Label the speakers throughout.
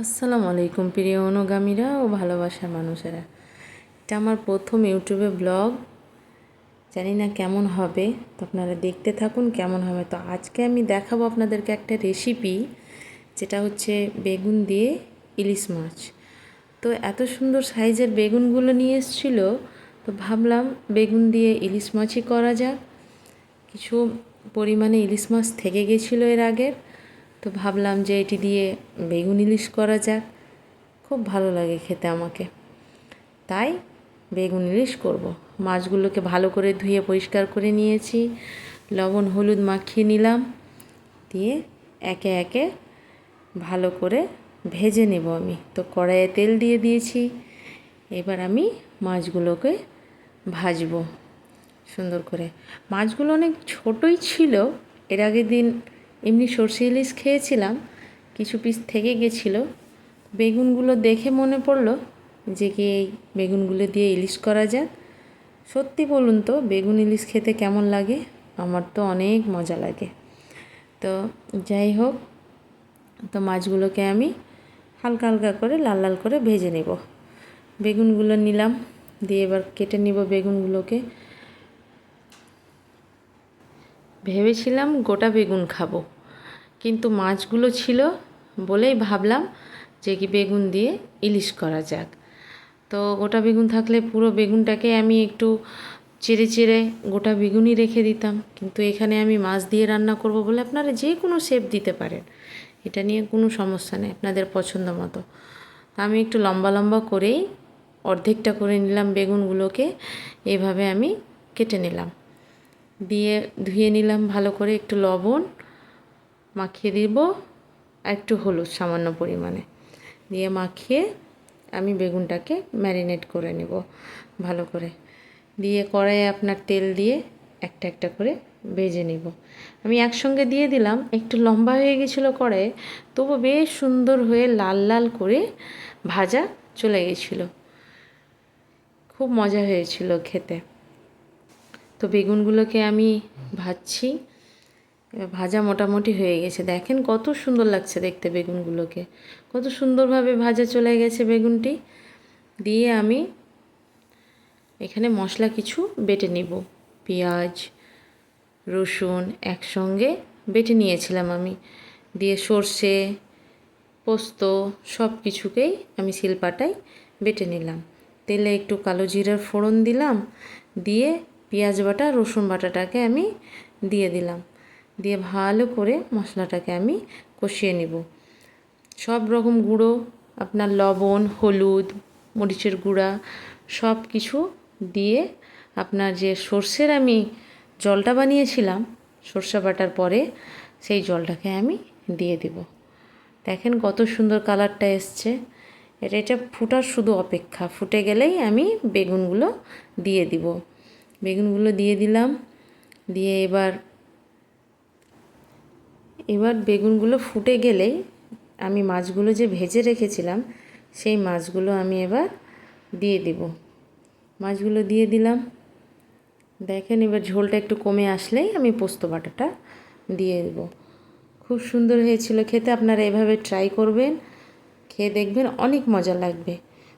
Speaker 1: আসসালামু আলাইকুম প্রিয় অনুগামীরা ও ভালোবাসার মানুষেরা। এটা আমার প্রথম ইউটিউবে ব্লগ। জানি না কেমন হবে, তো আপনারা দেখতে থাকুন কেমন হবে। তো আজকে আমি দেখাবো আপনাদেরকে একটা রেসিপি, যেটা হচ্ছে বেগুন দিয়ে ইলিশ মাছ। তো এত সুন্দর সাইজের বেগুনগুলো নিয়ে এসেছিলো, তো ভাবলাম বেগুন দিয়ে ইলিশ মাছই করা যাক। কিছু পরিমাণে ইলিশ মাছ থেকে গেছিলো এর আগের, তো ভাবলাম যে এটি দিয়ে বেগুন ইলিশ করা যাক। খুব ভালো লাগে খেতে আমাকে, তাই বেগুন ইলিশ করব। মাছগুলোকে ভালো করে ধুয়ে পরিষ্কার করে নিয়েছি, লবণ হলুদ মাখিয়ে নিলাম, দিয়ে একে একে ভালো করে ভেজে নেব আমি। তো কড়াইয়ে তেল দিয়ে দিয়েছি, এবার আমি মাছগুলোকে ভাজবো সুন্দর করে। মাছগুলো অনেক ছোটই ছিল, এর আগের দিন এমনি সর্ষে ইলিশ খেয়েছিলাম, কিছু পিস থেকে গেছিলো। বেগুনগুলো দেখে মনে পড়লো যে কি এই বেগুনগুলো দিয়ে ইলিশ করা যাক। সত্যি বলুন তো, বেগুন ইলিশ খেতে কেমন লাগে? আমার তো অনেক মজা লাগে। তো যাই হোক, তো মাছগুলোকে আমি হালকা হালকা করে লাল লাল করে ভেজে নেব। বেগুনগুলো নিলাম, দিয়ে এবার কেটে নিব বেগুনগুলোকে। ভেবেছিলাম গোটা বেগুন খাবো, কিন্তু মাছগুলো ছিল বলেই ভাবলাম যে কি বেগুন দিয়ে ইলিশ করা যাক। তো গোটা বেগুন থাকলে পুরো বেগুনটাকে আমি একটু চেড়ে চেড়ে গোটা বেগুনই রেখে দিতাম, কিন্তু এখানে আমি মাছ দিয়ে রান্না করব বলে আপনারা যে কোনো শেপ দিতে পারেন, এটা নিয়ে কোনো সমস্যা নেই, আপনাদের পছন্দ মতো। আমি একটু লম্বা লম্বা করেই অর্ধেকটা করে নিলাম বেগুনগুলোকে, এভাবে আমি কেটে নিলাম, দিয়ে ধুয়ে নিলাম ভালো করে, একটু লবণ মাখিয়ে দিব আর একটু হলুদ সামান্য পরিমাণে দিয়ে মাখিয়ে আমি বেগুনটাকে ম্যারিনেট করে নেব ভালো করে। দিয়ে কড়াইয়ে আপনার তেল দিয়ে একটা একটা করে ভেজে নেব। আমি একসঙ্গে দিয়ে দিলাম, একটু লম্বা হয়ে গেছিলো কড়াইয়ে, তবু বেশ সুন্দর হয়ে লাল লাল করে ভাজা চলে গেছিলো, খুব মজা হয়েছিল খেতে। তো বেগুনগুলোকে আমি ভাজছি, ভাজা মোটামুটি হয়ে গেছে। দেখেন কত সুন্দর লাগছে দেখতে বেগুনগুলোকে, কত সুন্দরভাবে ভাজা চলে গেছে বেগুনটি। দিয়ে আমি এখানে মশলা কিছু বেটে নিব। পেঁয়াজ রসুন একসঙ্গে বেটে নিয়েছিলাম আমি, দিয়ে সর্ষে পোস্ত সব কিছুকেই আমি শিলপাটায় বেটে নিলাম। তেলে একটু কালো জিরার ফোড়ন দিলাম, দিয়ে পেঁয়াজ বাটা রসুন বাটাটাকে আমি দিয়ে দিলাম, দিয়ে ভালো করে মশলাটাকে আমি কষিয়ে নিব। সব রকম গুঁড়ো, আপনার লবণ হলুদ মরিচের গুঁড়া সব কিছু দিয়ে, আপনার যে সর্ষের আমি জলটা বানিয়েছিলাম সর্ষে বাটার পরে, সেই জলটাকে আমি দিয়ে দেব। দেখেন কত সুন্দর কালারটা এসছে। এটা ফুটার শুধু অপেক্ষা, ফুটে গেলেই আমি বেগুনগুলো দিয়ে দিব। বেগুনগুলো দিয়ে দিলাম, দিয়ে এবার বেগুনগুলো ফুটে গেলেই আমি মাছগুলো যে ভেজে রেখেছিলাম সেই মাছগুলো আমি এবার দিয়ে দিব। মাছগুলো দিয়ে দিলাম, দেখেন এবার ঝোলটা একটু কমে আসলেই আমি পোস্ত বাটাটা দিয়ে দেব। খুব সুন্দর হয়েছিল খেতে, আপনারা এভাবে ট্রাই করবেন, খেয়ে দেখবেন অনেক মজা লাগবে।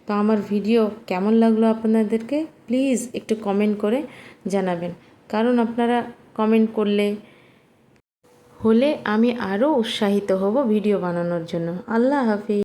Speaker 1: তো আমার ভিডিও কেমন লাগলো আপনাদেরকে প্লিজ একটু কমেন্ট করে জানাবেন, কারণ আপনারা কমেন্ট করলে আমি আরও উৎসাহিত হব ভিডিও বানানোর জন্য। আল্লাহ হাফিজ।